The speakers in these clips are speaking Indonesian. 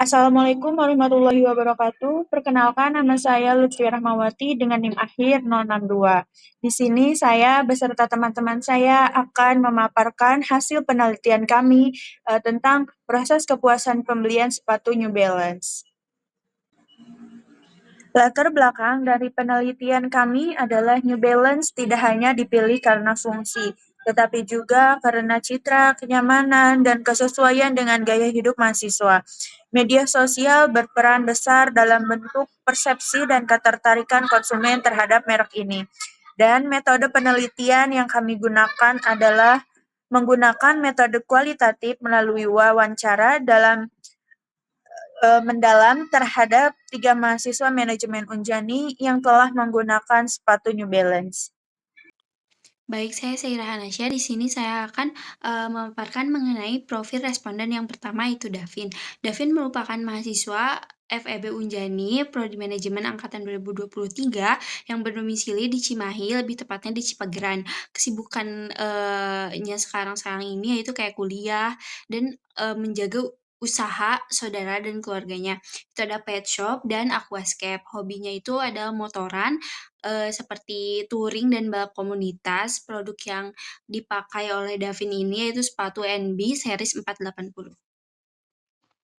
Assalamualaikum warahmatullahi wabarakatuh. Perkenalkan, nama saya Lutfi Rahmawati dengan NIM akhir 062. Di sini saya beserta teman-teman saya akan memaparkan hasil penelitian kami tentang proses kepuasan pembelian sepatu New Balance. Latar belakang dari penelitian kami adalah New Balance tidak hanya dipilih karena fungsi, tetapi juga karena citra, kenyamanan, dan kesesuaian dengan gaya hidup mahasiswa. Media sosial berperan besar dalam bentuk persepsi dan ketertarikan konsumen terhadap merek ini. Dan metode penelitian yang kami gunakan adalah menggunakan metode kualitatif melalui wawancara dalam mendalam terhadap 3 mahasiswa manajemen Unjani yang telah menggunakan sepatu New Balance. Baik, saya Saira Hanasya. Di sini saya akan memaparkan mengenai profil responden yang pertama yaitu Davin. Davin merupakan mahasiswa FEB Unjani, Prodi Manajemen Angkatan 2023 yang berdomisili di Cimahi, lebih tepatnya di Cipageran. Kesibukannya sekarang ini yaitu kayak kuliah dan menjaga usaha saudara dan keluarganya. Itu ada pet shop dan aquascape. Hobinya itu adalah motoran, seperti touring dan balap komunitas. Produk yang dipakai oleh Davin ini yaitu sepatu NB series 480.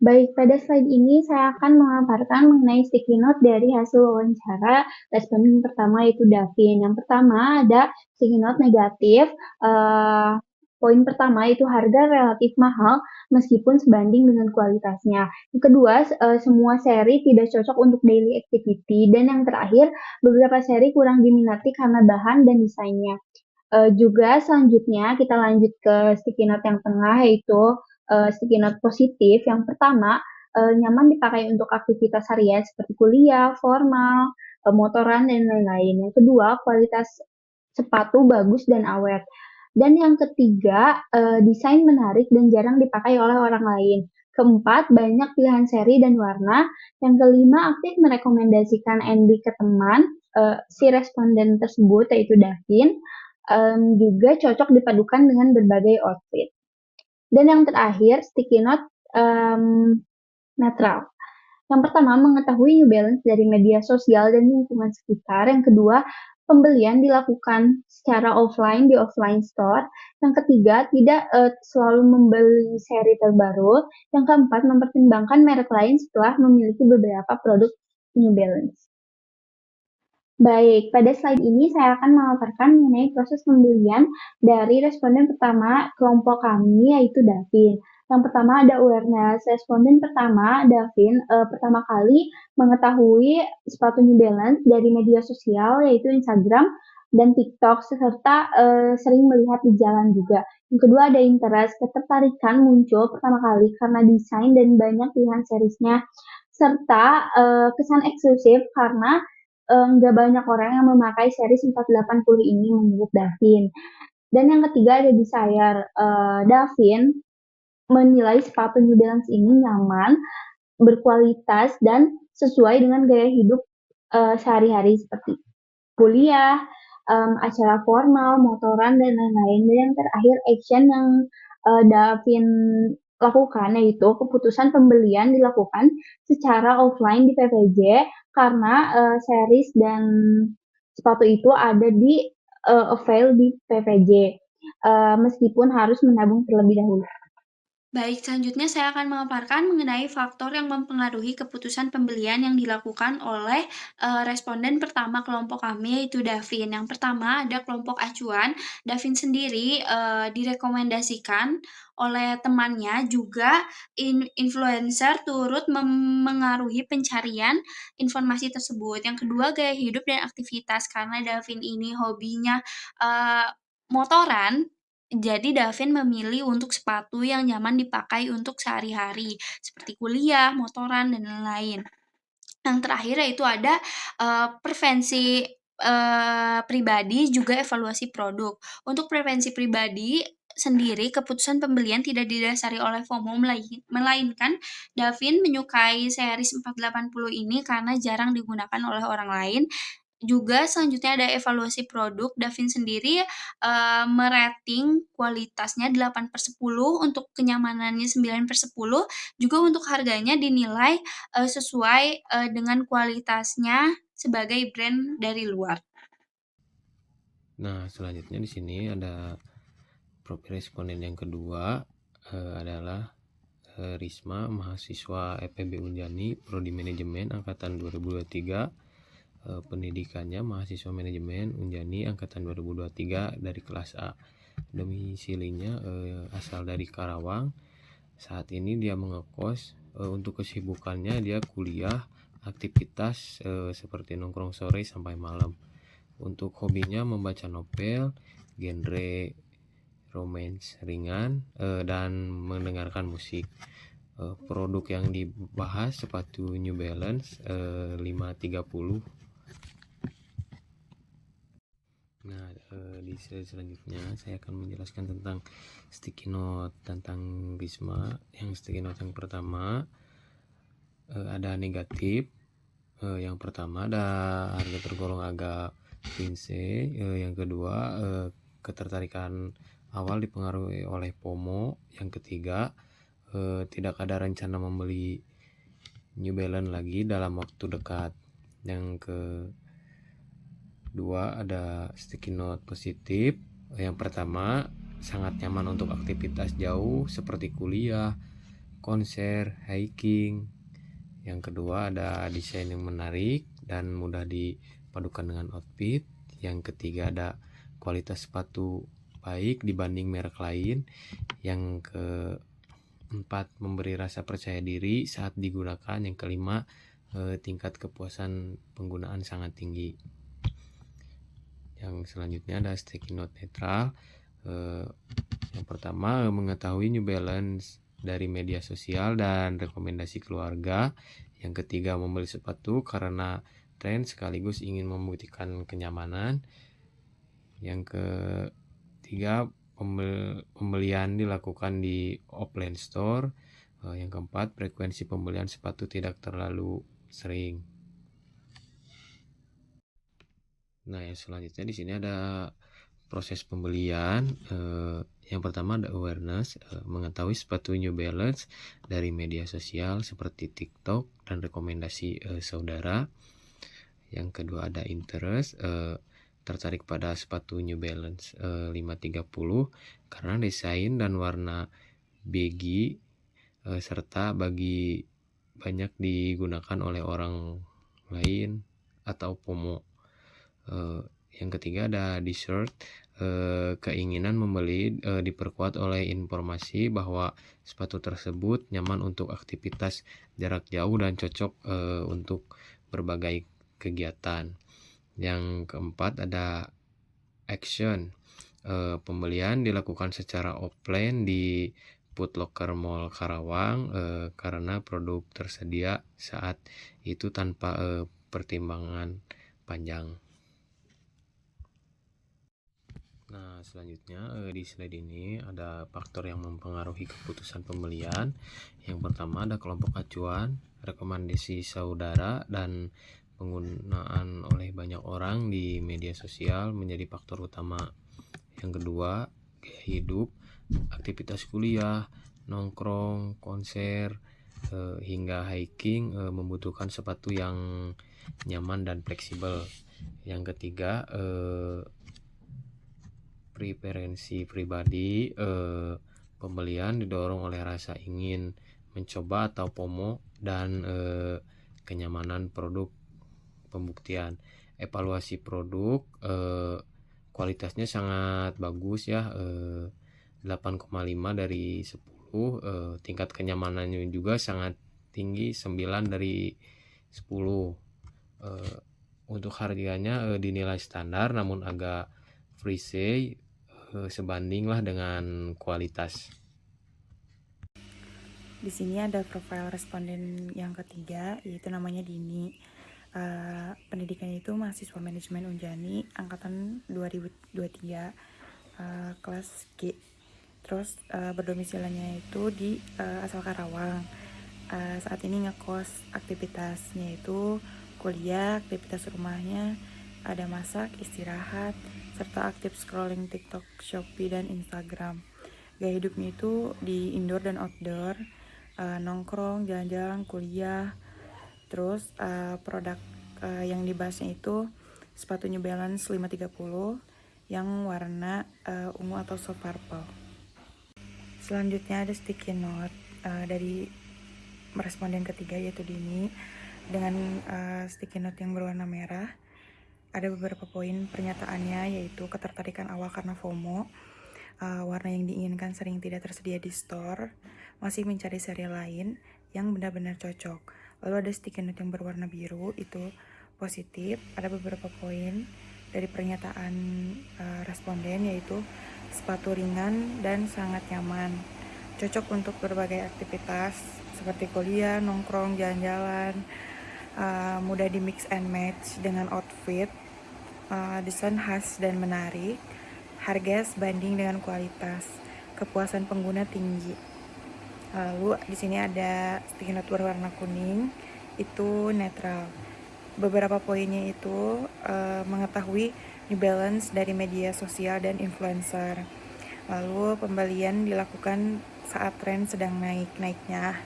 Baik, pada slide ini saya akan memaparkan mengenai sticky note dari hasil wawancara responden pertama yaitu Davin. Yang pertama ada sticky note negatif. Poin pertama itu harga relatif mahal meskipun sebanding dengan kualitasnya. Yang kedua, semua seri tidak cocok untuk daily activity. Dan yang terakhir, beberapa seri kurang diminati karena bahan dan desainnya. Juga selanjutnya kita lanjut ke sticky note yang tengah yaitu sticky note positif. Yang pertama, nyaman dipakai untuk aktivitas harian seperti kuliah, formal, motoran, dan lain-lain. Yang kedua, kualitas sepatu bagus dan awet. Dan yang ketiga, desain menarik dan jarang dipakai oleh orang lain. Keempat, banyak pilihan seri dan warna. Yang kelima, aktif merekomendasikan NB ke teman. Si responden tersebut yaitu Davin juga cocok dipadukan dengan berbagai outfit. Dan yang terakhir, sticky note netral. Yang pertama, mengetahui New Balance dari media sosial dan lingkungan sekitar. Yang kedua, pembelian dilakukan secara offline di offline store. Yang ketiga, tidak selalu membeli seri terbaru. Yang keempat, mempertimbangkan merek lain setelah memiliki beberapa produk New Balance. Baik, pada slide ini saya akan memaparkan mengenai proses pembelian dari responden pertama kelompok kami, yaitu Davin. Yang pertama ada awareness. Responden pertama, Davin, pertama kali mengetahui sepatu New Balance dari media sosial, yaitu Instagram dan TikTok, serta sering melihat di jalan juga. Yang kedua ada interest, ketertarikan muncul pertama kali karena desain dan banyak pilihan seriesnya, serta kesan eksklusif karena nggak banyak orang yang memakai series 480 ini menurut Davin. Dan yang ketiga ada desire. Davin menilai sepatu New Balance ini nyaman, berkualitas, dan sesuai dengan gaya hidup sehari-hari seperti kuliah, acara formal, motoran, dan lain-lain. Dan yang terakhir action yang Davin lakukan yaitu keputusan pembelian dilakukan secara offline di PPJ karena series dan sepatu itu ada di avail di PPJ meskipun harus menabung terlebih dahulu. Baik, selanjutnya saya akan memaparkan mengenai faktor yang mempengaruhi keputusan pembelian yang dilakukan oleh responden pertama kelompok kami, yaitu Davin. Yang pertama ada kelompok acuan. Davin sendiri direkomendasikan oleh temannya, juga influencer turut memengaruhi pencarian informasi tersebut. Yang kedua gaya hidup dan aktivitas, karena Davin ini hobinya motoran. Jadi Davin memilih untuk sepatu yang nyaman dipakai untuk sehari-hari, seperti kuliah, motoran, dan lain-lain. Yang terakhir yaitu ada preferensi pribadi, juga evaluasi produk. Untuk preferensi pribadi sendiri, keputusan pembelian tidak didasari oleh FOMO, melainkan Davin menyukai series 480 ini karena jarang digunakan oleh orang lain. juga selanjutnya ada evaluasi produk. Davin sendiri, me-rating kualitasnya 8/10, untuk kenyamanannya 9/10, juga untuk harganya dinilai, sesuai, dengan kualitasnya sebagai brand dari luar. Nah, selanjutnya di sini ada profil responden yang kedua adalah Risma, mahasiswa FEB Unjani, Prodi Manajemen angkatan 2023. Pendidikannya mahasiswa manajemen Unjani angkatan 2023 dari kelas A. Domisilinya asal dari Karawang. Saat ini dia mengekos. Untuk kesibukannya dia kuliah, aktivitas seperti nongkrong sore sampai malam. Untuk hobinya membaca novel, genre romance ringan, dan mendengarkan musik. Produk yang dibahas sepatu New Balance 530. Nah, di slide selanjutnya saya akan menjelaskan tentang sticky note tentang Risma. Yang sticky note yang pertama ada negatif. Yang pertama ada harga tergolong agak prinsip. Yang kedua ketertarikan awal dipengaruhi oleh FOMO. Yang ketiga tidak ada rencana membeli New Balance lagi dalam waktu dekat. Yang kedua ada sticky note positif. Yang pertama sangat nyaman untuk aktivitas jauh seperti kuliah, konser, hiking. Yang kedua ada desain yang menarik dan mudah dipadukan dengan outfit. Yang ketiga ada kualitas sepatu baik dibanding merek lain. Yang keempat memberi rasa percaya diri saat digunakan. Yang kelima tingkat kepuasan penggunaan sangat tinggi. Yang selanjutnya ada sticky note netral. Yang pertama mengetahui New Balance dari media sosial dan rekomendasi keluarga. Yang ketiga membeli sepatu karena tren sekaligus ingin membuktikan kenyamanan. Yang ketiga pembelian dilakukan di offline store. Yang keempat frekuensi pembelian sepatu tidak terlalu sering. Nah, yang selanjutnya di sini ada proses pembelian. Yang pertama ada awareness, mengetahui sepatu New Balance dari media sosial seperti TikTok dan rekomendasi saudara. Yang kedua ada interest, tertarik pada sepatu New Balance 530 karena desain dan warna baggy serta banyak digunakan oleh orang lain atau FOMO. Yang ketiga ada desire, keinginan membeli diperkuat oleh informasi bahwa sepatu tersebut nyaman untuk aktivitas jarak jauh dan cocok untuk berbagai kegiatan. Yang keempat ada action, pembelian dilakukan secara offline di Foot Locker Mall Karawang karena produk tersedia saat itu tanpa pertimbangan panjang. Nah, selanjutnya di slide ini ada faktor yang mempengaruhi keputusan pembelian. Yang pertama ada kelompok acuan, rekomendasi saudara, dan penggunaan oleh banyak orang di media sosial menjadi faktor utama. Yang kedua, gaya hidup, aktivitas kuliah, nongkrong, konser, hingga hiking membutuhkan sepatu yang nyaman dan fleksibel. Yang ketiga, preferensi pribadi, pembelian didorong oleh rasa ingin mencoba atau FOMO dan kenyamanan produk. Pembuktian evaluasi produk, kualitasnya sangat bagus ya, 8,5 dari 10. Tingkat kenyamanannya juga sangat tinggi, 9 dari 10. Untuk harganya dinilai standar namun agak free sebanding lah dengan kualitas. Di sini ada profil responden yang ketiga, yaitu namanya Dini. Pendidikannya itu mahasiswa manajemen Unjani angkatan 2023 kelas G. Terus berdomisilinya itu di asal Karawang. Saat ini ngekos, aktivitasnya itu kuliah, aktivitas rumahnya ada masak, istirahat, serta aktif scrolling TikTok, Shopee, dan Instagram. Gaya hidupnya itu di indoor dan outdoor, nongkrong, jalan-jalan, kuliah. Terus produk yang dibahasnya itu sepatu New Balance 530 yang warna ungu atau soft purple. Selanjutnya ada sticky note dari responden ketiga yaitu Dini dengan sticky note yang berwarna merah. Ada beberapa poin pernyataannya yaitu ketertarikan awal karena FOMO, warna yang diinginkan sering tidak tersedia di store, masih mencari seri lain yang benar-benar cocok. Lalu ada sticky note yang berwarna biru, itu positif. Ada beberapa poin dari pernyataan responden yaitu sepatu ringan dan sangat nyaman, cocok untuk berbagai aktivitas seperti kuliah, nongkrong, jalan-jalan, mudah di mix and match dengan outfit, desain khas dan menarik, harga sebanding dengan kualitas, kepuasan pengguna tinggi. Lalu di sini ada sticky note berwarna kuning, itu netral. Beberapa poinnya itu mengetahui New Balance dari media sosial dan influencer. Lalu pembelian dilakukan saat tren sedang naik-naiknya.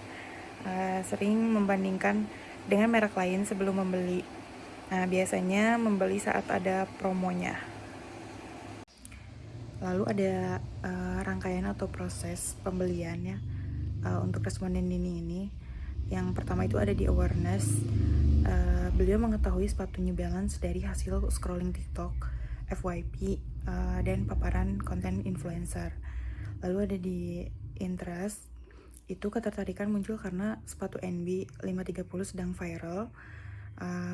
Sering membandingkan dengan merek lain sebelum membeli. Nah, biasanya membeli saat ada promonya. Lalu ada rangkaian atau proses pembeliannya untuk responden ini. Yang pertama itu ada di awareness. Beliau mengetahui sepatu New Balance dari hasil scrolling TikTok, FYP, dan paparan konten influencer. Lalu ada di interest, itu ketertarikan muncul karena sepatu NB 530 sedang viral,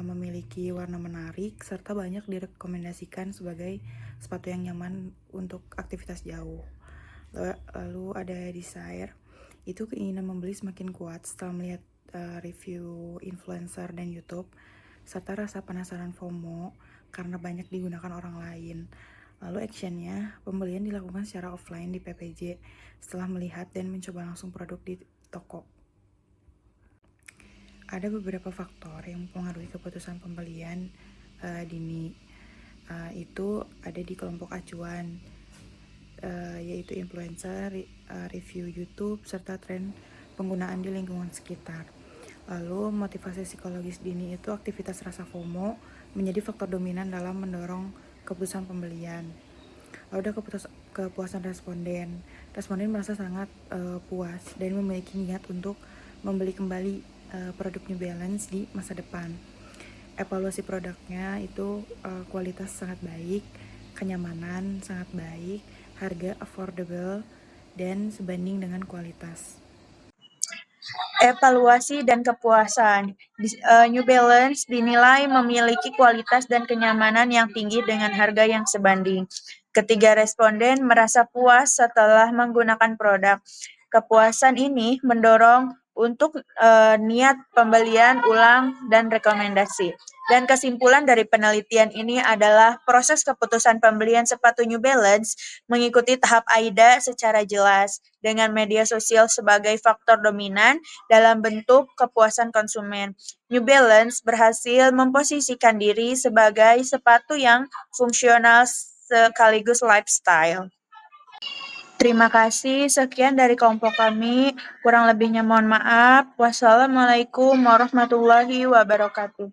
memiliki warna menarik, serta banyak direkomendasikan sebagai sepatu yang nyaman untuk aktivitas jauh. Lalu ada desire, itu keinginan membeli semakin kuat setelah melihat review influencer dan YouTube, serta rasa penasaran FOMO karena banyak digunakan orang lain. Lalu actionnya, pembelian dilakukan secara offline di PPJ setelah melihat dan mencoba langsung produk di toko. Ada beberapa faktor yang mempengaruhi keputusan pembelian Dini. Itu ada di kelompok acuan, yaitu influencer, review YouTube, serta tren penggunaan di lingkungan sekitar. Lalu motivasi psikologis Dini itu aktivitas rasa FOMO menjadi faktor dominan dalam mendorong keputusan pembelian. Lalu ada kepuasan responden. Responden merasa sangat puas dan memiliki niat untuk membeli kembali produk New Balance di masa depan. Evaluasi produknya itu kualitas sangat baik, kenyamanan sangat baik, harga affordable, dan sebanding dengan kualitas. Evaluasi dan kepuasan. New Balance dinilai memiliki kualitas dan kenyamanan yang tinggi dengan harga yang sebanding. Ketiga responden merasa puas setelah menggunakan produk. Kepuasan ini mendorong untuk niat pembelian ulang dan rekomendasi. Dan kesimpulan dari penelitian ini adalah proses keputusan pembelian sepatu New Balance mengikuti tahap AIDA secara jelas dengan media sosial sebagai faktor dominan dalam bentuk kepuasan konsumen. New Balance berhasil memposisikan diri sebagai sepatu yang fungsional sekaligus lifestyle. Terima kasih, sekian dari kelompok kami. Kurang lebihnya mohon maaf. Wassalamualaikum warahmatullahi wabarakatuh.